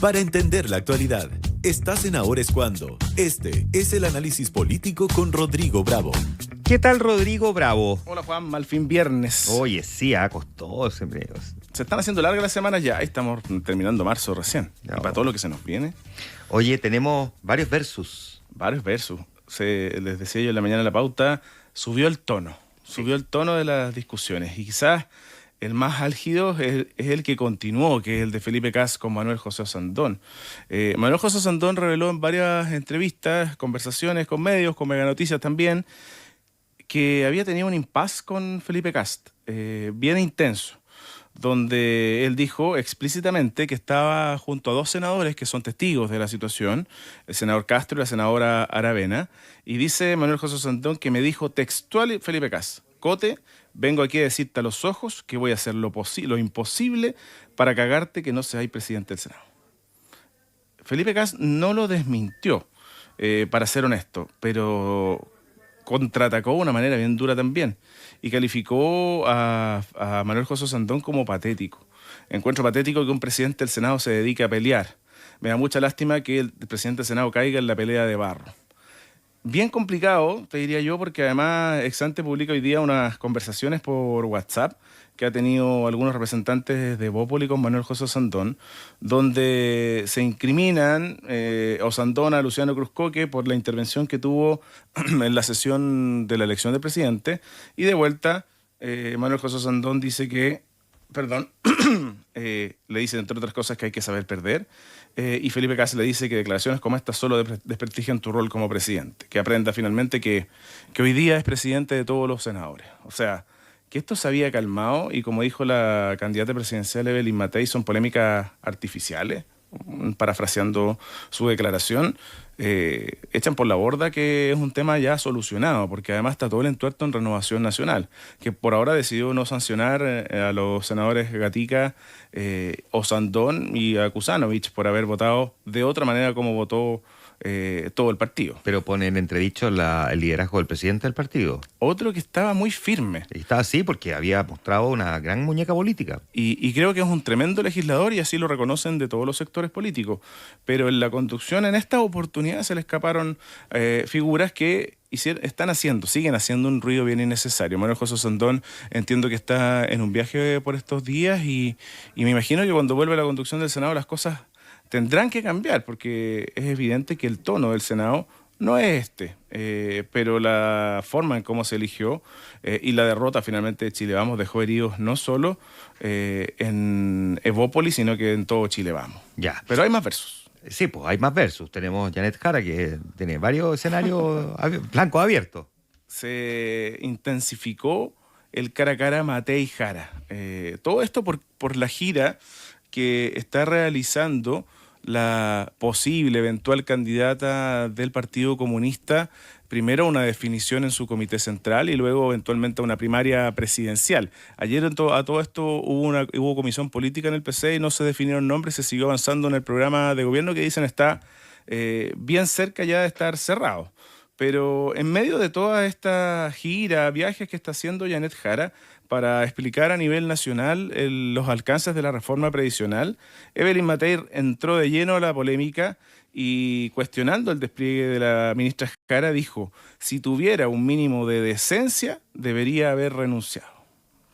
Para entender la actualidad, estás en Ahora es Cuando. Este es el análisis político con Rodrigo Bravo. ¿Qué tal, Rodrigo Bravo? Hola, Juan, al fin viernes. Oye, sí, costó siempre. Se están haciendo largas las semanas ya. Ahí estamos terminando marzo recién. No. Y para todo lo que se nos viene. Oye, tenemos varios versus. Varios versus. Les decía yo en la mañana en la pauta, subió el tono. Subió el tono de las discusiones. Y quizás el más álgido es el que continuó, que es el de Felipe Kast con Manuel José Osandón. Manuel José Osandón reveló en varias entrevistas, conversaciones con medios, con Mega Noticias también, que había tenido un impasse con Felipe Kast, bien intenso, donde él dijo explícitamente que estaba junto a dos senadores que son testigos de la situación, el senador Castro y la senadora Aravena, y dice Manuel José Osandón que me dijo textual Felipe Kast: Cote, vengo aquí a decirte a los ojos que voy a hacer lo imposible para cagarte que no seas presidente del Senado. Felipe Kast no lo desmintió, para ser honesto, pero contraatacó de una manera bien dura también y calificó a Manuel José Osandón como patético. Encuentro patético que un presidente del Senado se dedique a pelear. Me da mucha lástima que el presidente del Senado caiga en la pelea de barro. Bien complicado, te diría yo, porque además Exante publica hoy día unas conversaciones por WhatsApp que ha tenido algunos representantes de Bópoli con Manuel José Osandón, donde se incriminan Osandón a Luciano Cruzcoque por la intervención que tuvo en la sesión de la elección del presidente, y de vuelta Manuel José Osandón dice que, le dice entre otras cosas que hay que saber perder, y Felipe Kast le dice que declaraciones como estas solo desprestigian tu rol como presidente, que aprenda finalmente que hoy día es presidente de todos los senadores. O sea, que esto se había calmado, y como dijo la candidata presidencial Evelyn Matei, son polémicas artificiales, parafraseando su declaración, echan por la borda que es un tema ya solucionado, porque además está todo el entuerto en Renovación Nacional, que por ahora decidió no sancionar a los senadores Gatica, Osandón y a Kusanovich por haber votado de otra manera como votó todo el partido. Pero pone en entredicho el liderazgo del presidente del partido. Otro que estaba muy firme. Y estaba así porque había mostrado una gran muñeca política. Y creo que es un tremendo legislador, y así lo reconocen de todos los sectores políticos. Pero en la conducción, en esta oportunidad, se le escaparon figuras que siguen haciendo un ruido bien innecesario. Manuel José Osandón entiendo que está en un viaje por estos días, y me imagino que cuando vuelva a la conducción del Senado las cosas tendrán que cambiar, porque es evidente que el tono del Senado no es pero la forma en cómo se eligió y la derrota finalmente de Chile Vamos dejó heridos no solo en Evópolis, sino que en todo Chile Vamos. Ya. Pero hay más versos. Sí, pues hay más versus. Tenemos Janet Jara, que tiene varios escenarios blancos abiertos. Se intensificó el cara a cara Matei Jara. Todo esto por la gira que está realizando la posible eventual candidata del Partido Comunista, primero una definición en su comité central y luego eventualmente una primaria presidencial. Ayer a todo esto hubo comisión política en el PC y no se definieron nombres, se siguió avanzando en el programa de gobierno que dicen está bien cerca ya de estar cerrado. Pero en medio de toda esta gira, viajes que está haciendo Janet Jara para explicar a nivel nacional los alcances de la reforma previsional, Evelyn Matei entró de lleno a la polémica y, cuestionando el despliegue de la ministra Jara, dijo: si tuviera un mínimo de decencia, debería haber renunciado.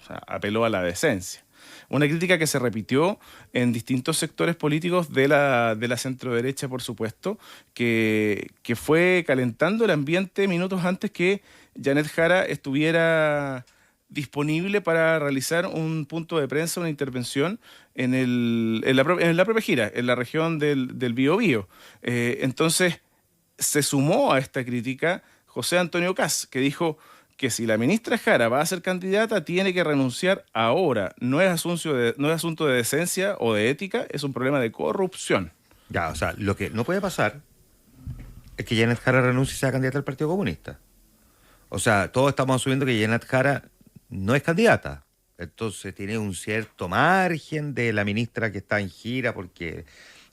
O sea, apeló a la decencia. Una crítica que se repitió en distintos sectores políticos de la centroderecha, por supuesto, que fue calentando el ambiente minutos antes que Janet Jara estuviera disponible para realizar un punto de prensa, una intervención en la propia gira, en la región del Biobío. Entonces, se sumó a esta crítica José Antonio Kast, que dijo que si la ministra Jara va a ser candidata, tiene que renunciar ahora. No es asunto de decencia o de ética, es un problema de corrupción. Ya, o sea, lo que no puede pasar es que Janet Jara renuncie y sea candidata al Partido Comunista. O sea, todos estamos asumiendo que Janet Jara no es candidata. Entonces tiene un cierto margen de la ministra que está en gira porque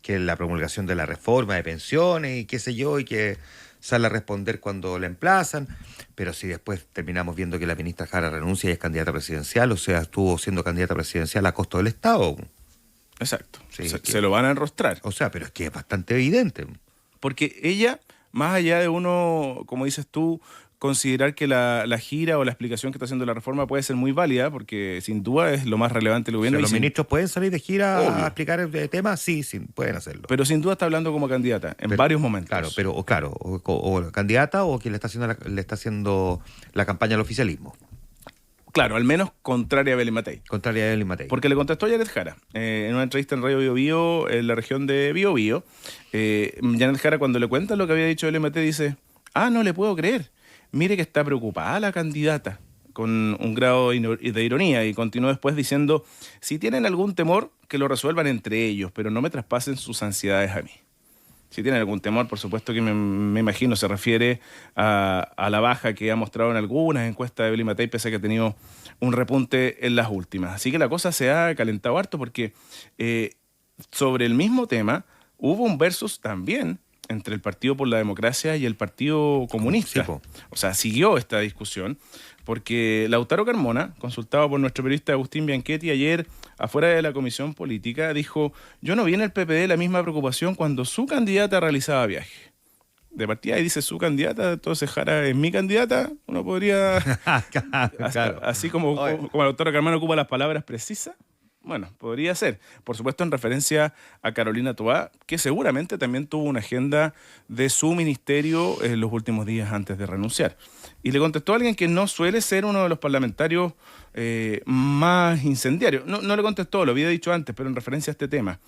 que la promulgación de la reforma de pensiones y qué sé yo, y que sale a responder cuando la emplazan. Pero si después terminamos viendo que la ministra Jara renuncia y es candidata presidencial, o sea, estuvo siendo candidata presidencial a costo del Estado. Exacto. Sí, Se lo van a enrostrar. O sea, pero es que es bastante evidente. Porque ella, más allá de uno, como dices tú, considerar que la gira o la explicación que está haciendo la reforma puede ser muy válida, porque sin duda es lo más relevante del O sea, gobierno. ¿los ministros pueden salir de gira Obvio. a explicar el tema? Sí, sí, pueden hacerlo. Pero sin duda está hablando como candidata en varios momentos. Claro, o candidata o quien le está haciendo la campaña al oficialismo. Claro, al menos contraria a Belén Matei. Contraria a Evelyn Matei. Porque le contestó Janet Jara en una entrevista en Radio Bio Bio, en la región de Bio Bio. Janet Jara, cuando le cuenta lo que había dicho Belén Matei, dice: no le puedo creer. Mire que está preocupada la candidata, con un grado de ironía, y continuó después diciendo: si tienen algún temor, que lo resuelvan entre ellos, pero no me traspasen sus ansiedades a mí. Si tienen algún temor, por supuesto que me imagino se refiere a la baja que ha mostrado en algunas encuestas de Belén Matei, pese a que ha tenido un repunte en las últimas. Así que la cosa se ha calentado harto, porque sobre el mismo tema hubo un versus también entre el Partido por la Democracia y el Partido Comunista. Sí, po. O sea, siguió esta discusión, porque Lautaro Carmona, consultado por nuestro periodista Agustín Bianchetti ayer afuera de la Comisión Política, dijo: yo no vi en el PPD la misma preocupación cuando su candidata realizaba viaje. De partida, y dice su candidata, entonces Jara es mi candidata. Uno podría, Claro. así como Lautaro Carmona ocupa las palabras precisas, bueno, podría ser. Por supuesto, en referencia a Carolina Toá, que seguramente también tuvo una agenda de su ministerio en los últimos días antes de renunciar. Y le contestó a alguien que no suele ser uno de los parlamentarios más incendiarios. No le contestó, lo había dicho antes, pero en referencia a este tema.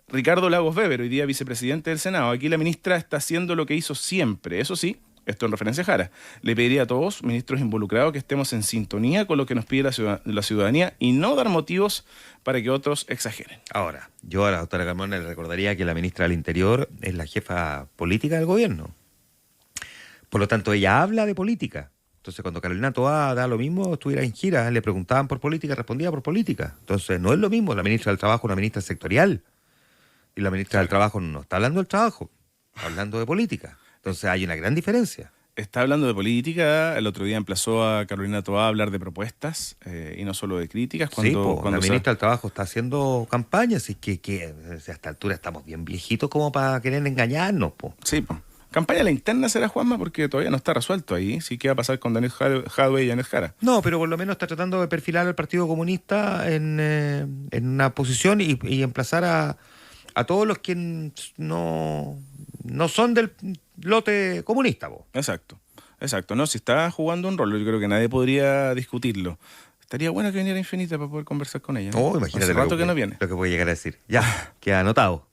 Ricardo Lagos Weber, hoy día vicepresidente del Senado. Aquí la ministra está haciendo lo que hizo siempre. Eso sí, esto en referencia a Jara. Le pediría a todos, ministros involucrados, que estemos en sintonía con lo que nos pide la ciudadanía y no dar motivos para que otros exageren. Ahora, yo a la doctora Carmona le recordaría que la ministra del Interior es la jefa política del gobierno. Por lo tanto, ella habla de política. Entonces, cuando Carolina Toá da lo mismo, estuviera en gira, le preguntaban por política, respondía por política. Entonces, no es lo mismo. La ministra del Trabajo es una ministra sectorial. Y la ministra del Trabajo no está hablando del trabajo, está hablando de política. Entonces, hay una gran diferencia. Está hablando de política. El otro día emplazó a Carolina Toá a hablar de propuestas y no solo de críticas. Cuando la ministra del Trabajo está haciendo campañas y que a esta altura estamos bien viejitos como para querer engañarnos, po. Sí, po. Campaña la interna será, Juanma, porque todavía no está resuelto ahí. Sí, ¿qué va a pasar con Daniel Jadwe y Janet Jara? No, pero por lo menos está tratando de perfilar al Partido Comunista en una posición y emplazar a todos los que no son del lote comunista, po. Exacto. No, si está jugando un rol, yo creo que nadie podría discutirlo. Estaría bueno que viniera Infinita para poder conversar con ella. Oh, imagínate Hace rato que no viene. lo que puede llegar a decir. Ya, queda anotado.